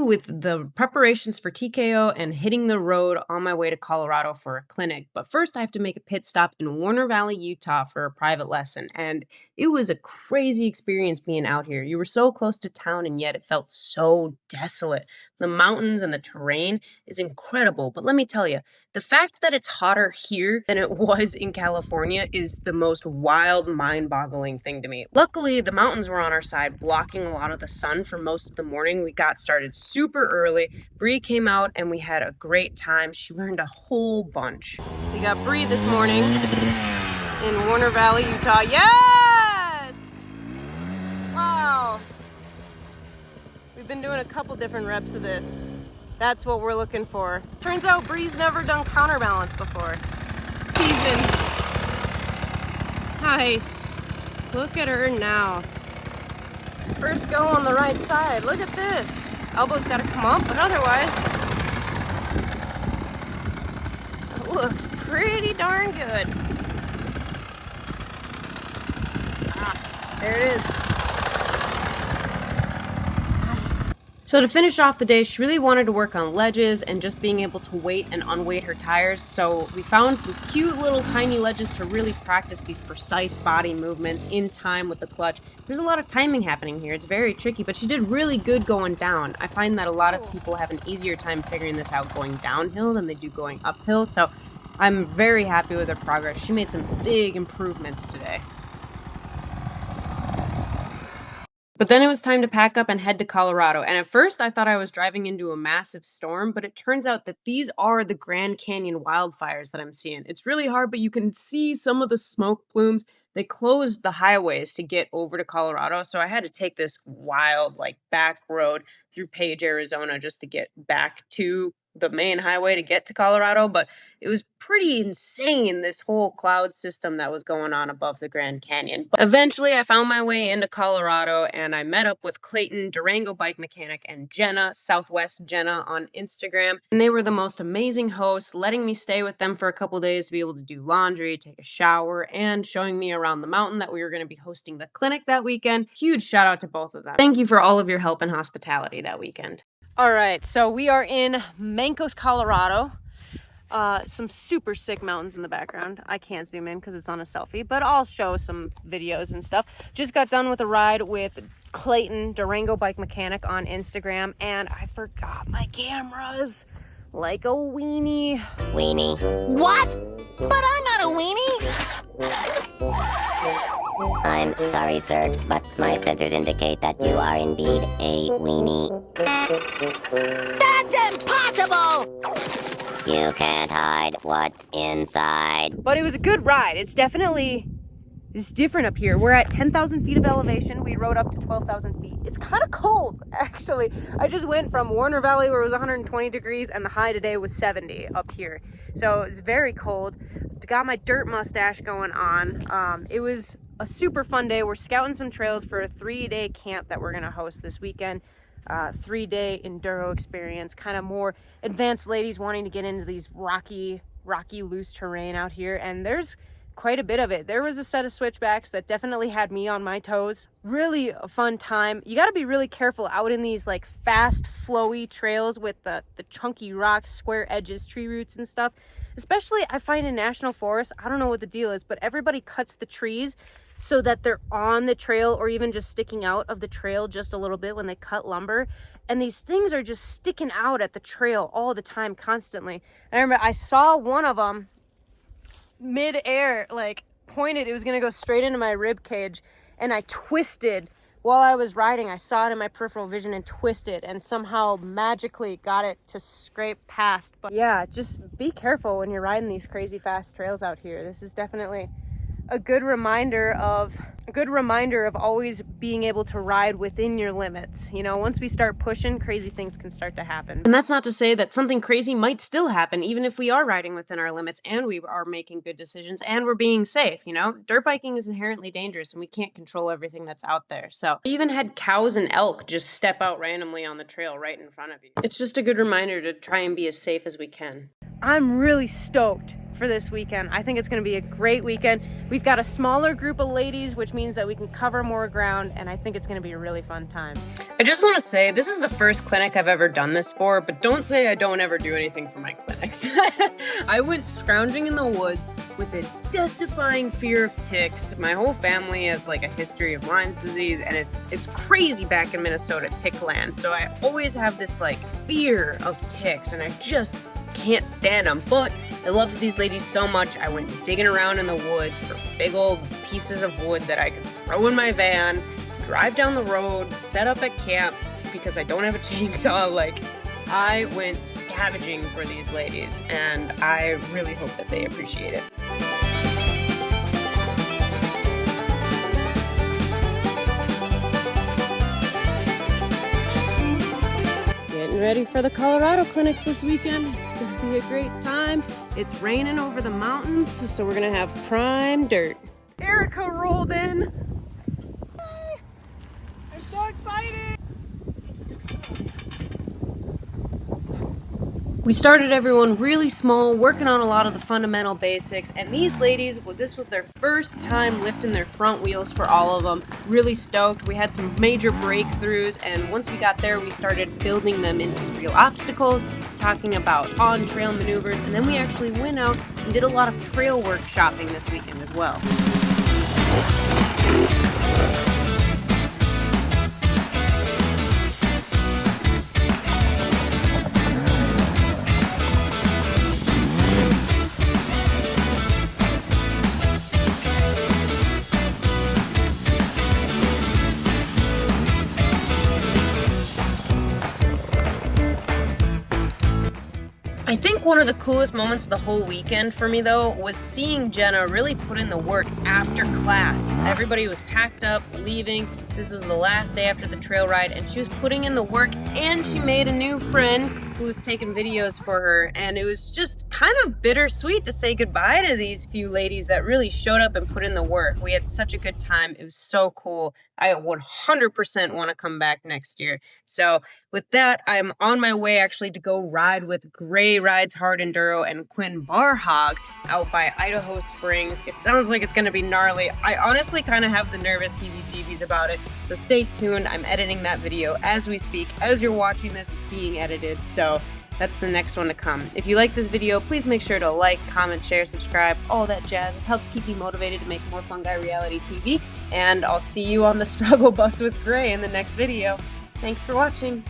with the preparations for TKO and hitting the road on my way to Colorado for a clinic. But first, I have to make a pit stop in Warner Valley, Utah for a private lesson. And it was a crazy experience being out here. You were so close to town, and yet it felt so desolate. The mountains and the terrain is incredible. But let me tell you, the fact that it's hotter here than it was in California is the most wild, mind-boggling thing to me. Luckily, the mountains were on our side, blocking a lot of the sun for most of the morning. We got started super early. Bree came out and we had a great time. She learned a whole bunch. We got Bree this morning in Warner Valley, Utah. Yes! Wow. We've been doing a couple different reps of this. That's what we're looking for. Turns out Bree's never done counterbalance before. Teasing. Nice. Look at her now. First go on the right side. Look at this. Elbow's got to come up, but otherwise, it looks pretty darn good. Ah, there it is. So to finish off the day, she really wanted to work on ledges and just being able to weight and unweight her tires. So we found some cute little tiny ledges to really practice these precise body movements in time with the clutch. There's a lot of timing happening here. It's very tricky, but she did really good going down. I find that a lot of people have an easier time figuring this out going downhill than they do going uphill. So I'm very happy with her progress. She made some big improvements today. But then it was time to pack up and head to Colorado. And at first I thought I was driving into a massive storm, but it turns out that these are the Grand Canyon wildfires that I'm seeing. It's really hard, but you can see some of the smoke plumes. They closed the highways to get over to Colorado, so I had to take this wild, back road through Page, Arizona, just to get back to the main highway to get to Colorado. But it was pretty insane, this whole cloud system that was going on above the Grand Canyon. But eventually I found my way into Colorado, and I met up with Clayton, Durango bike mechanic, and Jenna, Southwest Jenna, on Instagram. And they were the most amazing hosts, letting me stay with them for a couple days to be able to do laundry, take a shower, and showing me around the mountain that we were going to be hosting the clinic that weekend. Huge shout out to both of them. Thank you for all of your help and hospitality that weekend. All right, so we are in Mancos, Colorado. Some super sick mountains in the background. I can't zoom in because it's on a selfie, but I'll show some videos and stuff. Just got done with a ride with Clayton, Durango bike mechanic, on Instagram, and I forgot my cameras. Like a weenie. Weenie. What? But I'm not a weenie. I'm sorry, sir, but my sensors indicate that you are indeed a weenie. That's impossible! You can't hide what's inside. But it was a good ride. It's different up here. We're at 10,000 feet of elevation. We rode up to 12,000 feet. It's kind of cold, actually. I just went from Warner Valley, where it was 120 degrees, and the high today was 70 up here. So it's very cold. Got my dirt mustache going on. It was a super fun day. We're scouting some trails for a 3-day camp that we're going to host this weekend. 3-day enduro experience, kind of more advanced ladies wanting to get into these rocky loose terrain out here, and there's quite a bit of it. There was a set of switchbacks that definitely had me on my toes. Really a fun time. You got to be really careful out in these fast flowy trails with the chunky rocks, square edges, tree roots and stuff. Especially I find in national forests, I don't know what the deal is, but everybody cuts the trees so that they're on the trail or even just sticking out of the trail just a little bit when they cut lumber. And these things are just sticking out at the trail all the time, constantly. And I remember I saw one of them mid-air, pointed. It was going to go straight into my rib cage. And I twisted while I was riding. I saw it in my peripheral vision and twisted and somehow magically got it to scrape past. But yeah, just be careful when you're riding these crazy fast trails out here. This is definitely a good reminder of always being able to ride within your limits. You know, once we start pushing, crazy things can start to happen. And that's not to say that something crazy might still happen, even if we are riding within our limits and we are making good decisions and we're being safe, you know? Dirt biking is inherently dangerous and we can't control everything that's out there. So we even had cows and elk just step out randomly on the trail right in front of you. It's just a good reminder to try and be as safe as we can. I'm really stoked for this weekend. I think it's going to be a great weekend. We've got a smaller group of ladies, which means that we can cover more ground, and I think it's going to be a really fun time. I just want to say, this is the first clinic I've ever done this for, but don't say I don't ever do anything for my clinics. I went scrounging in the woods with a death-defying fear of ticks. My whole family has like a history of Lyme's disease, and it's crazy back in Minnesota, tick land. So I always have this like fear of ticks, and I just can't stand them. But I loved these ladies so much, I went digging around in the woods for big old pieces of wood that I could throw in my van, drive down the road, set up at camp because I don't have a chainsaw. Like, I went scavenging for these ladies, and I really hope that they appreciate it. Getting ready for the Colorado clinics this weekend. It's gonna be a great time. It's raining over the mountains, so we're gonna have prime dirt. Erica rolled in. Hi. I'm so excited. We started everyone really small, working on a lot of the fundamental basics, and these ladies, well, this was their first time lifting their front wheels for all of them. Really stoked. We had some major breakthroughs, and once we got there, we started building them into real obstacles, talking about on-trail maneuvers, and then we actually went out and did a lot of trail workshopping this weekend as well. I think one of the coolest moments of the whole weekend for me, though, was seeing Jenna really put in the work after class. Everybody was packed up, leaving. This was the last day after the trail ride, and she was putting in the work, and she made a new friend who was taking videos for her, and it was just kind of bittersweet to say goodbye to these few ladies that really showed up and put in the work. We had such a good time. It was so cool. I 100% want to come back next year. So with that, I'm on my way actually to go ride with Gray Rides Hard Enduro and Quinn Barhog out by Idaho Springs. It sounds like it's going to be gnarly. I honestly kind of have the nervous heebie-jeebies about it. So stay tuned. I'm editing that video as we speak. As you're watching this, it's being edited. So that's the next one to come. If you like this video, please make sure to like, comment, share, subscribe, all that jazz. It helps keep me motivated to make more Fun Guy reality TV. And I'll see you on the struggle bus with Gray in the next video. Thanks for watching.